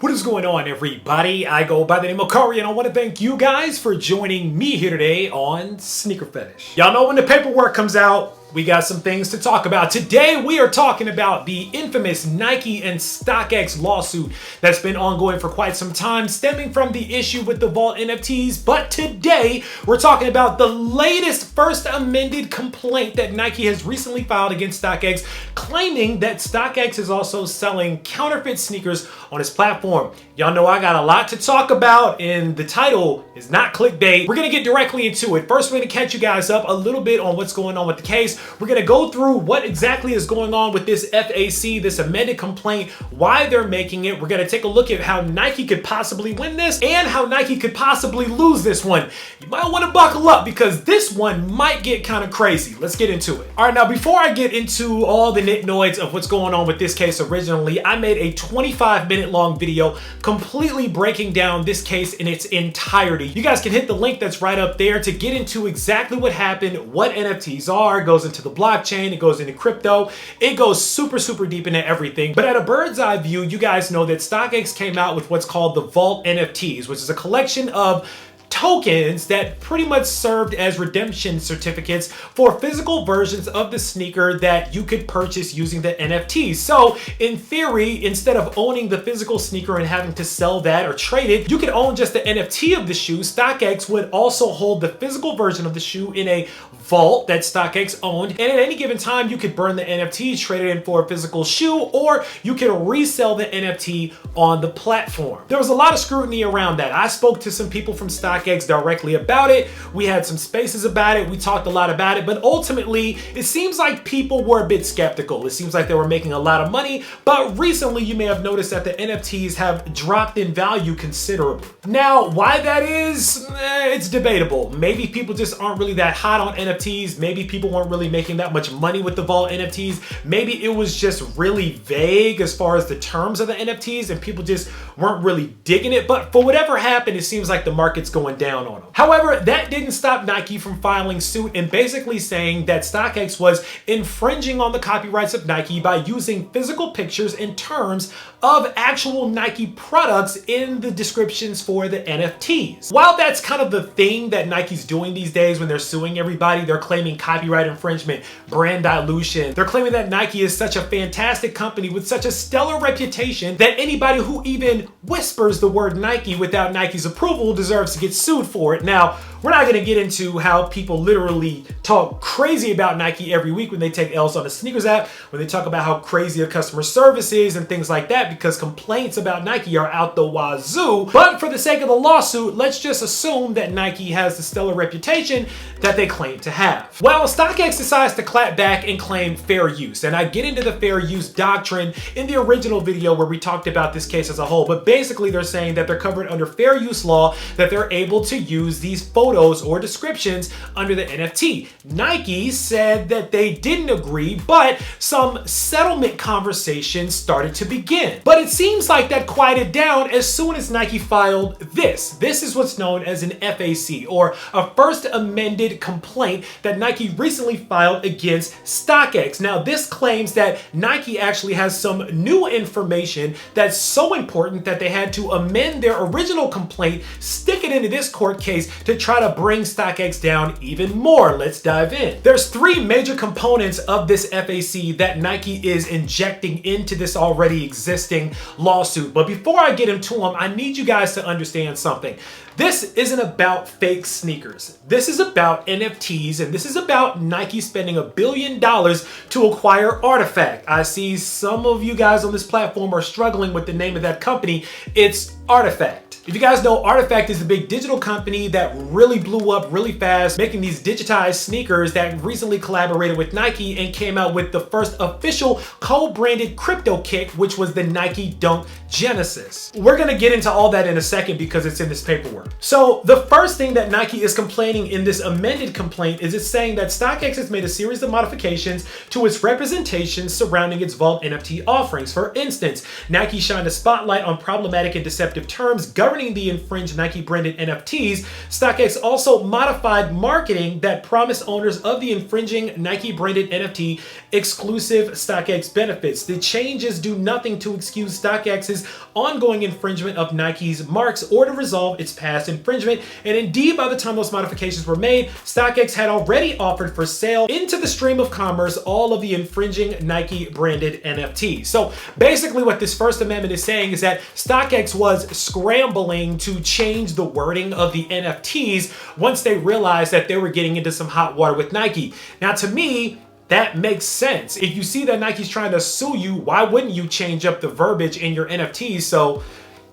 What is going on, everybody? I go by the name of Kawhi, and I want to thank you guys for joining me here today on SneakerPhetish. Y'all know when the paperwork comes out, we got some things to talk about. Today, we are talking about the infamous Nike and StockX lawsuit that's been ongoing for quite some time, stemming from the issue with the Vault NFTs. But today, we're talking about the latest first amended complaint that Nike has recently filed against StockX, claiming that StockX is also selling counterfeit sneakers on its platform. Y'all know I got a lot to talk about, and the title is not clickbait. We're gonna get directly into it. First, we're gonna catch you guys up a little bit on what's going on with the case. We're gonna go through what exactly is going on with this FAC, this amended complaint, why they're making it. We're gonna take a look at how Nike could possibly win this and how Nike could possibly lose this one. You might wanna buckle up because this one might get kind of crazy. Let's get into it. All right, now before I get into all the nitnoids of what's going on with this case originally, I made a 25-minute long video completely breaking down this case in its entirety. You guys can hit the link that's right up there to get into exactly what happened, what NFTs are. It goes into the blockchain, it goes into crypto, it goes super deep into everything. But at a bird's eye view, you guys know that StockX came out with what's called the Vault NFTs, which is a collection of tokens that pretty much served as redemption certificates for physical versions of the sneaker that you could purchase using the NFTs. So in theory, instead of owning the physical sneaker and having to sell that or trade it, you could own just the NFT of the shoe. StockX would also hold the physical version of the shoe in a vault that StockX owned, and at any given time you could burn the NFT, trade it in for a physical shoe, or you could resell the NFT on the platform. There was a lot of scrutiny around that. I spoke to some people from StockX directly about it. We had some spaces about it. We talked a lot about it, but ultimately it seems like people were a bit skeptical. It seems like they were making a lot of money, but recently you may have noticed that the NFTs have dropped in value considerably. Now, why that is, it's debatable. Maybe people just aren't really that hot on NFTs. Maybe people weren't really making that much money with the Vault NFTs. Maybe it was just really vague as far as the terms of the NFTs and people just weren't really digging it. But for whatever happened, it seems like the market's going down on them. However, that didn't stop Nike from filing suit and basically saying that StockX was infringing on the copyrights of Nike by using physical pictures and terms of actual Nike products in the descriptions for the NFTs. While that's kind of the thing that Nike's doing these days when they're suing everybody, they're claiming copyright infringement, brand dilution. They're claiming that Nike is such a fantastic company with such a stellar reputation that anybody who even whispers the word Nike without Nike's approval deserves to get sued for it. Now, we're not gonna get into how people literally talk crazy about Nike every week when they take L's on the sneakers app, when they talk about how crazy their customer service is and things like that, because complaints about Nike are out the wazoo. But for the sake of the lawsuit, let's just assume that Nike has the stellar reputation that they claim to have. Well, StockX decides to clap back and claim fair use. And I get into the fair use doctrine in the original video where we talked about this case as a whole, but basically they're saying that they're covered under fair use law, that they're able to use these photos or descriptions under the NFT. Nike said that they didn't agree, but some settlement conversations started to begin. But it seems like that quieted down as soon as Nike filed this. This is what's known as an FAC, or a first amended complaint that Nike recently filed against StockX. Now, this claims that Nike actually has some new information that's so important that they had to amend their original complaint, stick it into this court case to try to bring StockX down even more. Let's dive in. There's three major components of this FAC that Nike is injecting into this already existing lawsuit. But before I get into them, I need you guys to understand something. This isn't about fake sneakers. This is about NFTs, and this is about Nike spending $1 billion to acquire Artifact. I see some of you guys on this platform are struggling with the name of that company. It's Artifact. If you guys know, Artifact is the big digital company that really blew up really fast, making these digitized sneakers that recently collaborated with Nike and came out with the first official co-branded crypto kit, which was the Nike Dunk Genesis. We're gonna get into all that in a second because it's in this paperwork. So the first thing that Nike is complaining in this amended complaint is it's saying that StockX has made a series of modifications to its representations surrounding its Vault NFT offerings. For instance, Nike shined a spotlight on problematic and deceptive terms governing burning the infringed Nike branded NFTs, StockX also modified marketing that promised owners of the infringing Nike branded NFT exclusive StockX benefits. The changes do nothing to excuse StockX's ongoing infringement of Nike's marks or to resolve its past infringement. And indeed, by the time those modifications were made, StockX had already offered for sale into the stream of commerce all of the infringing Nike branded NFTs. So basically what this First Amendment is saying is that StockX was scrambling to change the wording of the NFTs once they realized that they were getting into some hot water with Nike. Now, to me, that makes sense. If you see that Nike's trying to sue you, why wouldn't you change up the verbiage in your NFTs? So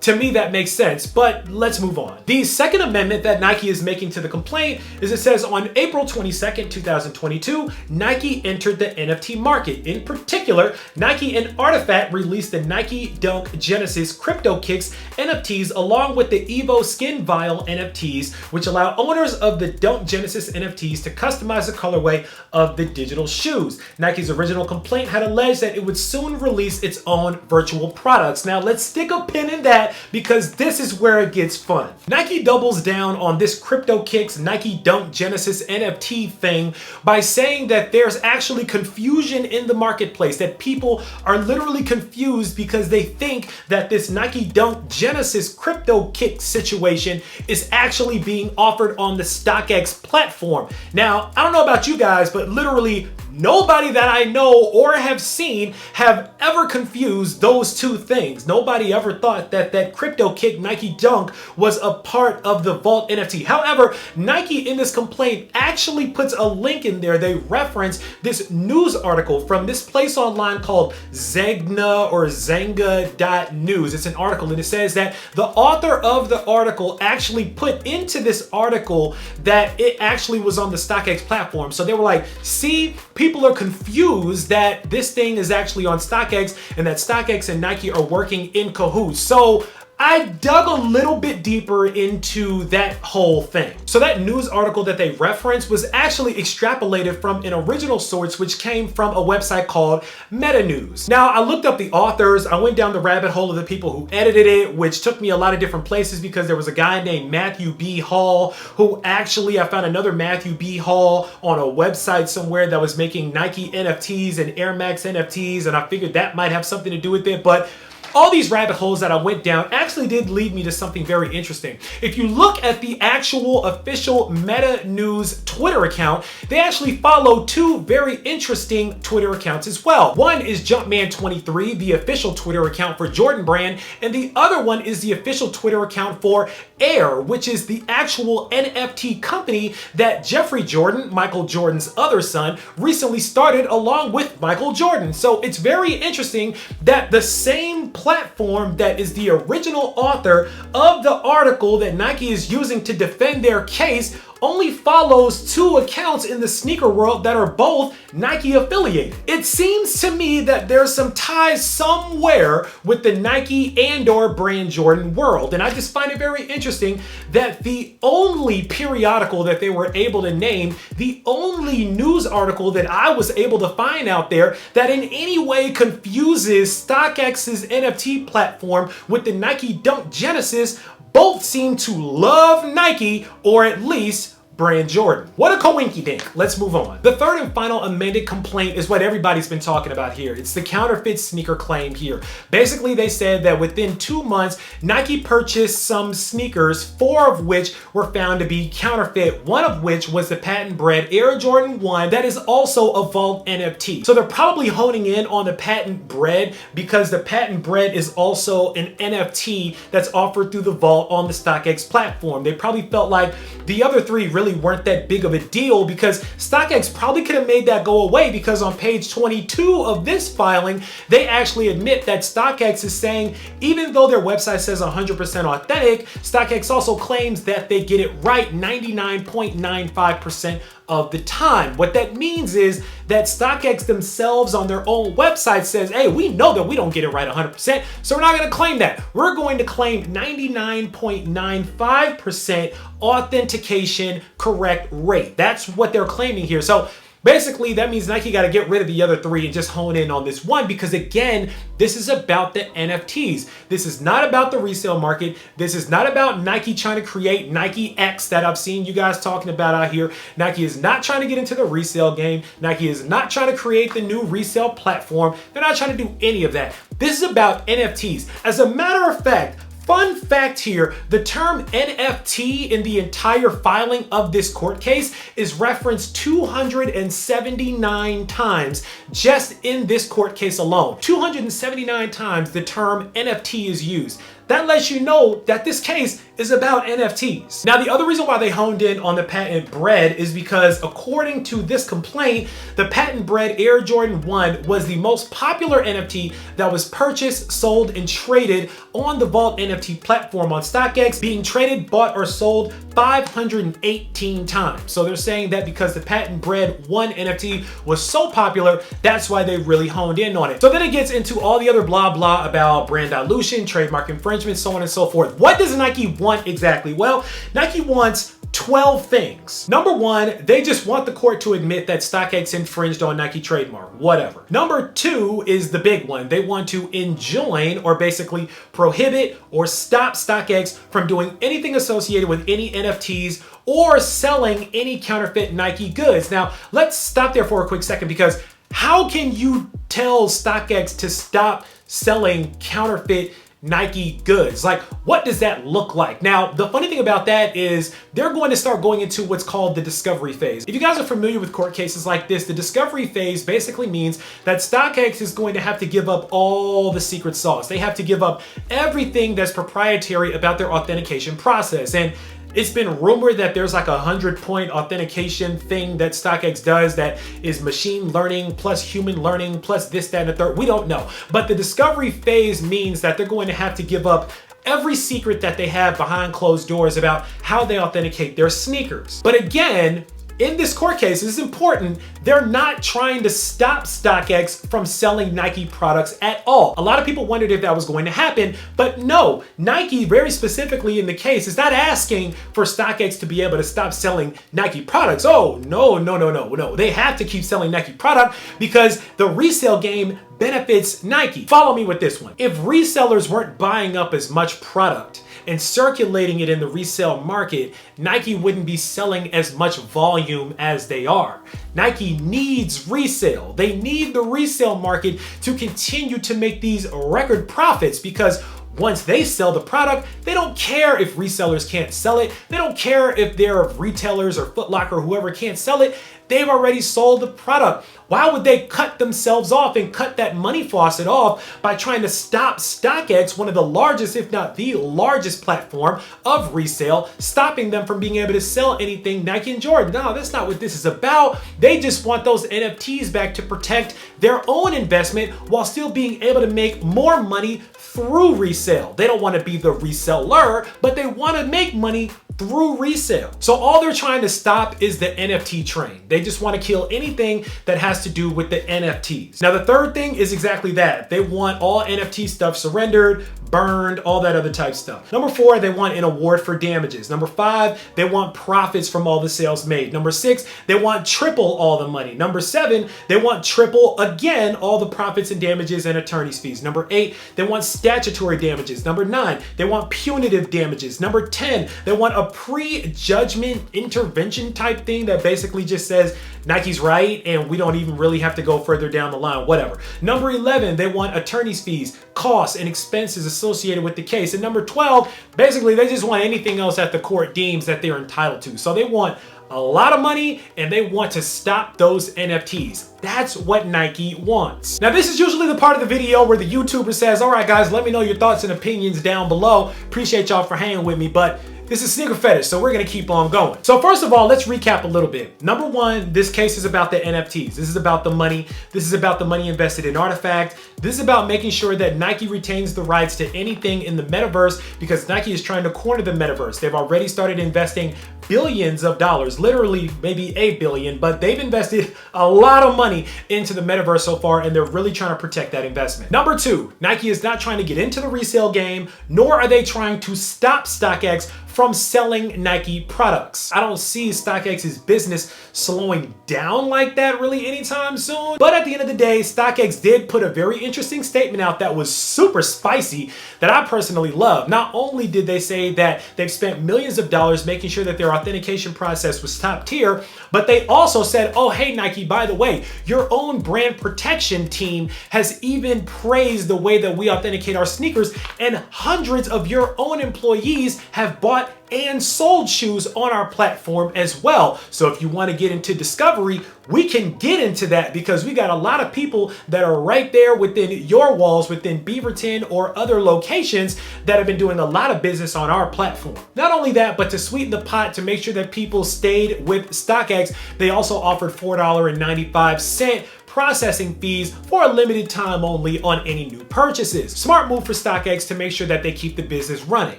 to me, that makes sense, but let's move on. The second amendment that Nike is making to the complaint is it says on April 22nd, 2022, Nike entered the NFT market. In particular, Nike and Artifact released the Nike Dunk Genesis Crypto Kicks NFTs along with the Evo Skin Vial NFTs, which allow owners of the Dunk Genesis NFTs to customize the colorway of the digital shoes. Nike's original complaint had alleged that it would soon release its own virtual products. Now let's stick a pin in that, because this is where it gets fun. Nike doubles down on this Crypto Kicks Nike Dunk Genesis NFT thing by saying that there's actually confusion in the marketplace, that people are literally confused because they think that this Nike Dunk Genesis Crypto Kick situation is actually being offered on the StockX platform. Now, I don't know about you guys, but literally nobody that I know or have seen have ever confused those two things. Nobody ever thought that that Crypto Kick Nike Dunk was a part of the Vault NFT. However, Nike in this complaint actually puts a link in there. They reference this news article from this place online called Zegna or Zenga.news. It's an article and it says that the author of the article actually put into this article that it actually was on the StockX platform. So they were like, see, people are confused that this thing is actually on StockX and that StockX and Nike are working in cahoots. So I dug a little bit deeper into that whole thing. So that news article that they referenced was actually extrapolated from an original source, which came from a website called Metanews. Now, I looked up the authors. I went down the rabbit hole of the people who edited it, which took me a lot of different places because there was a guy named Matthew B. Hall who actually, I found another Matthew B. Hall on a website somewhere that was making Nike NFTs and Air Max NFTs, and I figured that might have something to do with it, but all these rabbit holes that I went down actually did lead me to something very interesting. If you look at the actual official Metanews Twitter account, they actually follow two very interesting Twitter accounts as well. One is Jumpman23, the official Twitter account for Jordan Brand, and the other one is the official Twitter account for Air, which is the actual NFT company that Jeffrey Jordan, Michael Jordan's other son, recently started along with Michael Jordan. So it's very interesting that the same platform that is the original author of the article that Nike is using to defend their case only follows two accounts in the sneaker world that are both Nike affiliated. It seems to me that there's some ties somewhere with the Nike and/or Brand Jordan world. And I just find it very interesting that the only periodical that they were able to name, the only news article that I was able to find out there that in any way confuses StockX's NFT platform with the Nike Dunk Genesis, both seem to love Nike, or at least Brand Jordan. What a coinky dink. Let's move on. The third and final amended complaint is what everybody's been talking about here. It's the counterfeit sneaker claim here. Basically, they said that within 2 months, Nike purchased some sneakers, 4 of which were found to be counterfeit, one of which was the patent bred Air Jordan 1 that is also a Vault NFT. So they're probably honing in on the patent bred because the patent bred is also an NFT that's offered through the Vault on the StockX platform. They probably felt like the other 3 really weren't that big of a deal because StockX probably could have made that go away, because on page 22 of this filing, they actually admit that StockX is saying even though their website says 100% authentic, StockX also claims that they get it right 99.95% of the time. What that means is that StockX themselves on their own website says, hey, we know that we don't get it right 100%, so we're not going to claim that. We're going to claim 99.95% authentication correct rate. That's what they're claiming here. So Basically, that means Nike got to get rid of the other three and just hone in on this one because, again, this is about the NFTs. This is not about the resale market. This is not about Nike trying to create Nike X that I've seen you guys talking about out here. Nike is not trying to get into the resale game. Nike is not trying to create the new resale platform. They're not trying to do any of that. This is about NFTs. As a matter of fact, fun fact here, the term NFT in the entire filing of this court case is referenced 279 times just in this court case alone. 279 times the term NFT is used. That lets you know that this case is about NFTs. Now, the other reason why they honed in on the patent bred is because according to this complaint, the patent bred Air Jordan 1 was the most popular NFT that was purchased, sold, and traded on the Vault NFT platform on StockX, being traded, bought, or sold 518 times. So they're saying that because the patent bred 1 NFT was so popular, that's why they really honed in on it. So then it gets into all the other blah blah about brand dilution, trademark infringement, so on and so forth. What does Nike want exactly? Well, Nike wants 12 things. Number one, they just want the court to admit that StockX infringed on Nike trademark, whatever. Number two is the big one. They want to enjoin or basically prohibit or stop StockX from doing anything associated with any NFTs or selling any counterfeit Nike goods. Now, let's stop there for a quick second because how can you tell StockX to stop selling counterfeit Nike goods? Like, what does that look like? Now, the funny thing about that is they're going to start going into what's called the discovery phase. If you guys are familiar with court cases like this, the discovery phase basically means that StockX is going to have to give up all the secret sauce. They have to give up everything that's proprietary about their authentication process. And it's been rumored that there's like a 100-point authentication thing that StockX does that is machine learning plus human learning plus this, that, and the third. We don't know. But the discovery phase means that they're going to have to give up every secret that they have behind closed doors about how they authenticate their sneakers. But again, in this court case, this is important, they're not trying to stop StockX from selling Nike products at all. A lot of people wondered if that was going to happen, but no, Nike very specifically in the case is not asking for StockX to be able to stop selling Nike products. Oh, no. They have to keep selling Nike product because the resale game benefits Nike. Follow me with this one. If resellers weren't buying up as much product and circulating it in the resale market, Nike wouldn't be selling as much volume as they are. Nike needs resale. They need the resale market to continue to make these record profits because once they sell the product, they don't care if resellers can't sell it. They don't care if their retailers or Foot Locker or whoever can't sell it. They've already sold the product. Why would they cut themselves off and cut that money faucet off by trying to stop StockX, one of the largest, if not the largest platform of resale, stopping them from being able to sell anything Nike and Jordan? No, that's not what this is about. They just want those NFTs back to protect their own investment while still being able to make more money through resale. They don't want to be the reseller, but they want to make money through resale. So all they're trying to stop is the NFT train. They just want to kill anything that has to do with the NFTs. Now, the third thing is exactly that. They want all NFT stuff surrendered, burned, all that other type stuff. Number 4, they want an award for damages. Number 5, they want profits from all the sales made. Number 6, they want triple all the money. Number 7, they want triple again all the profits and damages and attorney's fees. Number 8, they want statutory damages. Number 9, they want punitive damages. Number 10, they want a pre-judgment intervention type thing that basically just says Nike's right and we don't even really have to go further down the line, whatever. Number 11, they want attorney's fees, costs, and expenses associated with the case. And number 12, basically they just want anything else that the court deems that they're entitled to. So they want a lot of money and they want to stop those NFTs. That's what Nike wants. Now, this is usually the part of the video where the YouTuber says, all right, guys, let me know your thoughts and opinions down below. Appreciate y'all for hanging with me, but this is SneakerPhetish, so we're gonna keep on going. So first of all, let's recap a little bit. Number 1, this case is about the NFTs. This is about the money. This is about the money invested in Artifact. This is about making sure that Nike retains the rights to anything in the metaverse because Nike is trying to corner the metaverse. They've already started investing billions of dollars, literally maybe $1 billion, but they've invested a lot of money into the metaverse so far, and they're really trying to protect that investment. Number two, Nike is not trying to get into the resale game, nor are they trying to stop StockX from selling Nike products. I don't see StockX's business slowing down like that really anytime soon. But at the end of the day, StockX did put a very interesting statement out that was super spicy that I personally love. Not only did they say that they've spent millions of dollars making sure that their authentication process was top tier, but they also said, oh, hey, Nike, by the way, your own brand protection team has even praised the way that we authenticate our sneakers, and hundreds of your own employees have bought and sold shoes on our platform as well. So if you want to get into discovery, we can get into that because we got a lot of people that are right there within your walls, within Beaverton or other locations that have been doing a lot of business on our platform. Not only that, but to sweeten the pot to make sure that people stayed with StockX, they also offered $4.95 processing fees for a limited time only on any new purchases. Smart move for StockX to make sure that they keep the business running.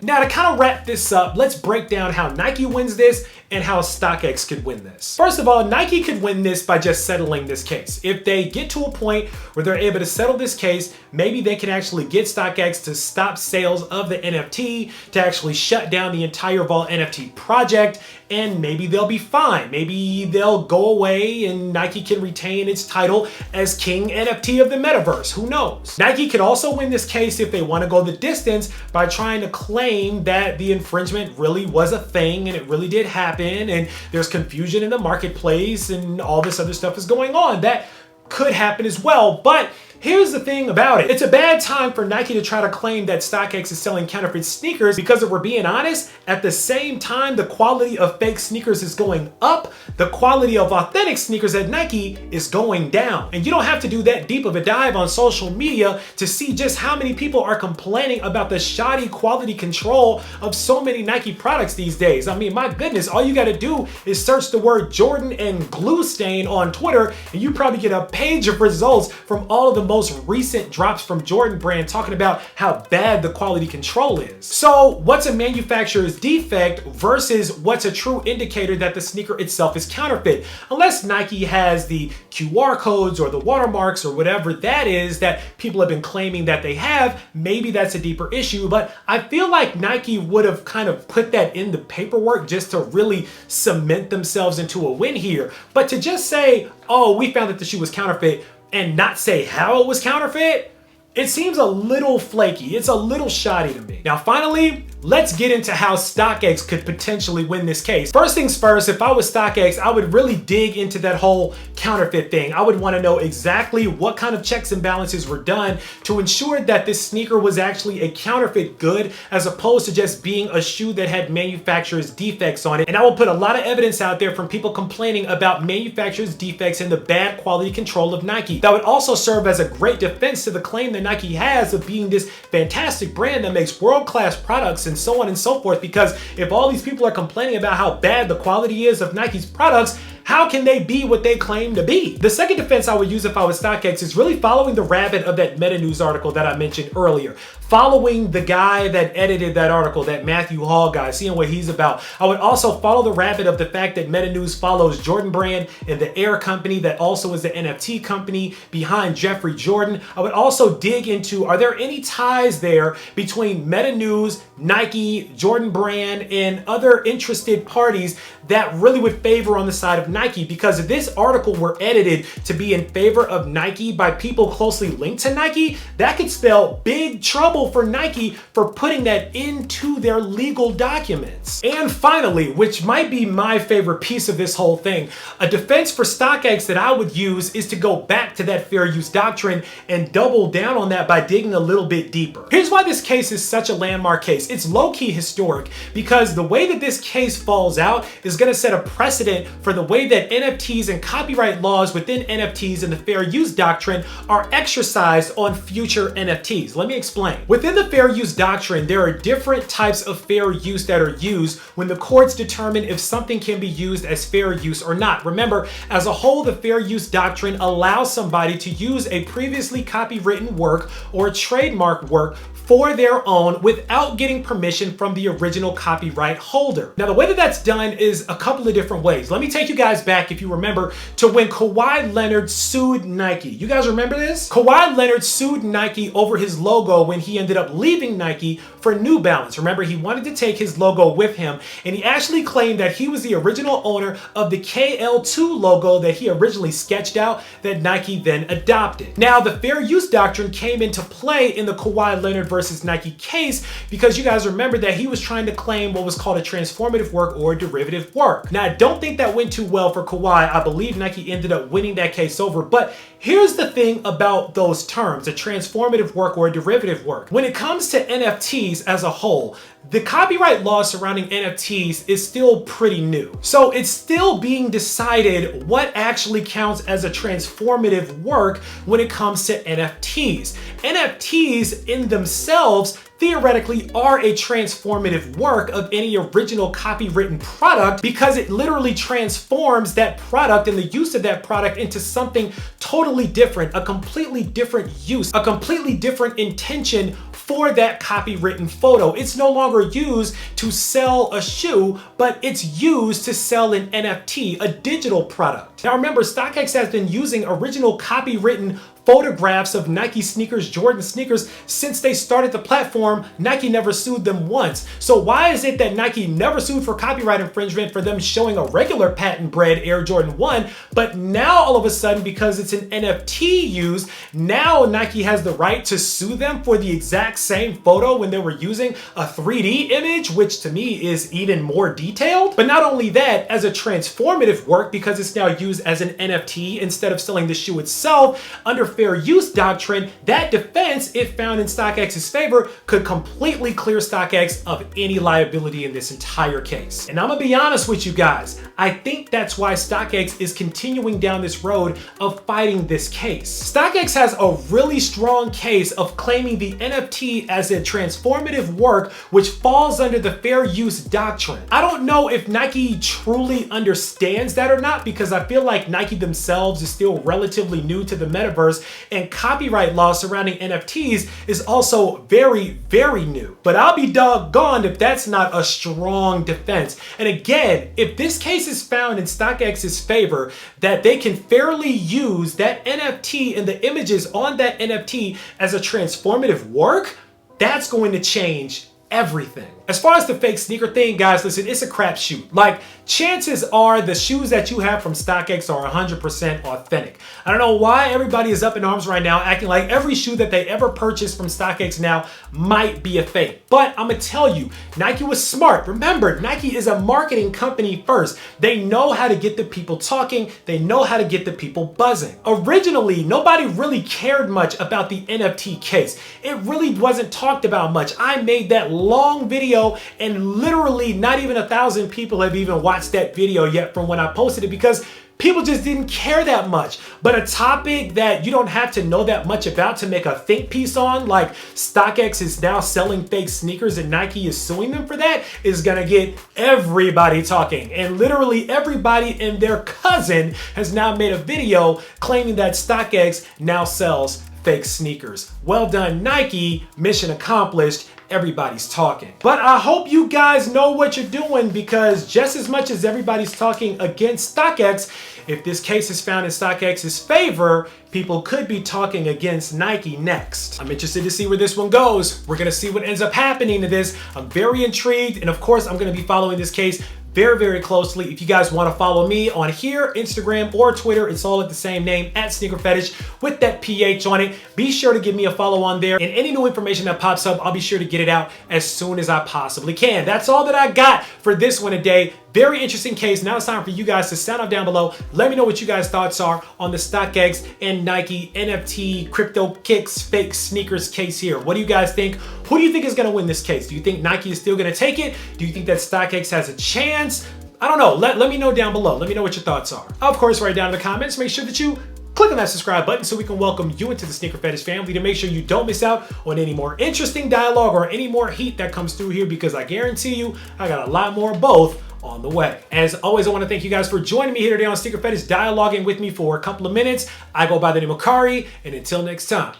Now to kind of wrap this up, let's break down how Nike wins this and how StockX could win this. First of all, Nike could win this by just settling this case. If they get to a point where they're able to settle this case, maybe they can actually get StockX to stop sales of the NFT, to actually shut down the entire Vault NFT project, and maybe they'll be fine. Maybe they'll go away and Nike can retain its title as King NFT of the metaverse. Who knows? Nike could also win this case if they want to go the distance by trying to claim that the infringement really was a thing and it really did happen and there's confusion in the marketplace and all this other stuff is going on. That could happen as well, but here's the thing about it. It's a bad time for Nike to try to claim that StockX is selling counterfeit sneakers because if we're being honest, at the same time the quality of fake sneakers is going up, the quality of authentic sneakers at Nike is going down. And you don't have to do that deep of a dive on social media to see just how many people are complaining about the shoddy quality control of so many Nike products these days. I mean, my goodness, all you gotta do is search the word Jordan and glue stain on Twitter and you probably get a page of results from all of the most recent drops from Jordan brand talking about how bad the quality control is. So what's a manufacturer's defect versus what's a true indicator that the sneaker itself is counterfeit? Unless Nike has the QR codes or the watermarks or whatever that is that people have been claiming that they have, maybe that's a deeper issue, but I feel like Nike would have kind of put that in the paperwork just to really cement themselves into a win here. But to just say, oh, we found that the shoe was counterfeit, and not say how it was counterfeit, it seems a little flaky. It's a little shoddy to me. Now, finally, let's get into how StockX could potentially win this case. First things first, if I was StockX, I would really dig into that whole counterfeit thing. I would want to know exactly what kind of checks and balances were done to ensure that this sneaker was actually a counterfeit good as opposed to just being a shoe that had manufacturer's defects on it. And I will put a lot of evidence out there from people complaining about manufacturer's defects and the bad quality control of Nike. That would also serve as a great defense to the claim that Nike has of being this fantastic brand that makes world-class products and so on and so forth, because if all these people are complaining about how bad the quality is of Nike's products, how can they be what they claim to be? The second defense I would use if I was StockX is really following the rabbit of that Metanews article that I mentioned earlier. Following the guy that edited that article, that Matthew Hall guy, seeing what he's about. I would also follow the rabbit of the fact that Metanews follows Jordan Brand and the Air company that also is the NFT company behind Jeffrey Jordan. I would also dig into, are there any ties there between Metanews, Nike, Jordan Brand, and other interested parties that really would favor on the side of Nike? Because if this article were edited to be in favor of Nike by people closely linked to Nike, that could spell big trouble for Nike for putting that into their legal documents. And finally, which might be my favorite piece of this whole thing, a defense for StockX that I would use is to go back to that fair use doctrine and double down on that by digging a little bit deeper. Here's why this case is such a landmark case. It's low-key historic because the way that this case falls out is going to set a precedent for the way way that NFTs and copyright laws within NFTs and the fair use doctrine are exercised on future NFTs. Let me explain. Within the fair use doctrine, there are different types of fair use that are used when the courts determine if something can be used as fair use or not. Remember, as a whole, the fair use doctrine allows somebody to use a previously copywritten work or trademark work for their own without getting permission from the original copyright holder. Now, the way that that's done is a couple of different ways. Let me take you guys back, if you remember, to when Kawhi Leonard sued Nike. You guys remember this? Kawhi Leonard sued Nike over his logo when he ended up leaving Nike for New Balance. Remember, he wanted to take his logo with him, and he actually claimed that he was the original owner of the KL2 logo that he originally sketched out that Nike then adopted. Now, the fair use doctrine came into play in the Kawhi Leonard versus Nike case because you guys remember that he was trying to claim what was called a transformative work or a derivative work. Now, I don't think that went too well for Kawhi. I believe Nike ended up winning that case over, but here's the thing about those terms, a transformative work or a derivative work. When it comes to NFTs as a whole, the copyright law surrounding NFTs is still pretty new. So it's still being decided what actually counts as a transformative work when it comes to NFTs. NFTs in themselves theoretically are a transformative work of any original copywritten product because it literally transforms that product and the use of that product into something totally different, a completely different use, a completely different intention for that copywritten photo. It's no longer used to sell a shoe, but it's used to sell an NFT, a digital product. Now remember, StockX has been using original copywritten photographs of Nike sneakers, Jordan sneakers, since they started the platform. Nike never sued them once. So why is it that Nike never sued for copyright infringement for them showing a regular patent bred Air Jordan 1, but now all of a sudden, because it's an NFT used, now Nike has the right to sue them for the exact same photo when they were using a 3D image, which to me is even more detailed. But not only that, as a transformative work, because it's now used as an NFT instead of selling the shoe itself, under fair use doctrine, that defense, if found in StockX's favor, could completely clear StockX of any liability in this entire case. And I'm gonna be honest with you guys, I think that's why StockX is continuing down this road of fighting this case. StockX has a really strong case of claiming the NFT as a transformative work which falls under the fair use doctrine. I don't know if Nike truly understands that or not, because I feel like Nike themselves is still relatively new to the metaverse, and copyright law surrounding NFTs is also very, very new. But I'll be doggone if that's not a strong defense. And again, if this case is found in StockX's favor, that they can fairly use that NFT and the images on that NFT as a transformative work, that's going to change everything. As far as the fake sneaker thing, guys, listen, it's a crapshoot. Like, chances are the shoes that you have from StockX are 100% authentic. I don't know why everybody is up in arms right now acting like every shoe that they ever purchased from StockX now might be a fake. But I'm gonna tell you, Nike was smart. Remember, Nike is a marketing company first. They know how to get the people talking. They know how to get the people buzzing. Originally, nobody really cared much about the NFT case. It really wasn't talked about much. I made that long video, and literally not even 1,000 people have even watched that video yet from when I posted it, because people just didn't care that much. But a topic that you don't have to know that much about to make a think piece on, like StockX is now selling fake sneakers and Nike is suing them for that, is gonna get everybody talking. And literally everybody and their cousin has now made a video claiming that StockX now sells fake sneakers. Well done, Nike. Mission accomplished. Everybody's talking. But I hope you guys know what you're doing, because just as much as everybody's talking against StockX, if this case is found in StockX's favor, people could be talking against Nike next. I'm interested to see where this one goes. We're gonna see what ends up happening to this. I'm very intrigued, and of course, I'm gonna be following this case very, very closely. If you guys want to follow me on here, Instagram or Twitter, it's all at the same name, at SneakerPhetish with that PH on it. Be sure to give me a follow on there, and any new information that pops up, I'll be sure to get it out as soon as I possibly can. That's all that I got for this one today. Very interesting case. Now it's time for you guys to sound off down below. Let me know what you guys' thoughts are on the StockX and Nike NFT crypto kicks fake sneakers case here. What do you guys think? Who do you think is going to win this case? Do you think Nike is still going to take it? Do you think that StockX has a chance? I don't know. Let me know down below. Let me know what your thoughts are. Of course, write down in the comments. Make sure that you click on that subscribe button so we can welcome you into the Sneaker Fetish family to make sure you don't miss out on any more interesting dialogue or any more heat that comes through here, because I guarantee you I got a lot more of both on the way. As always, I want to thank you guys for joining me here today on Sneaker Fetish, dialoguing with me for a couple of minutes. I go by the name of Kari, and until next time,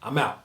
I'm out.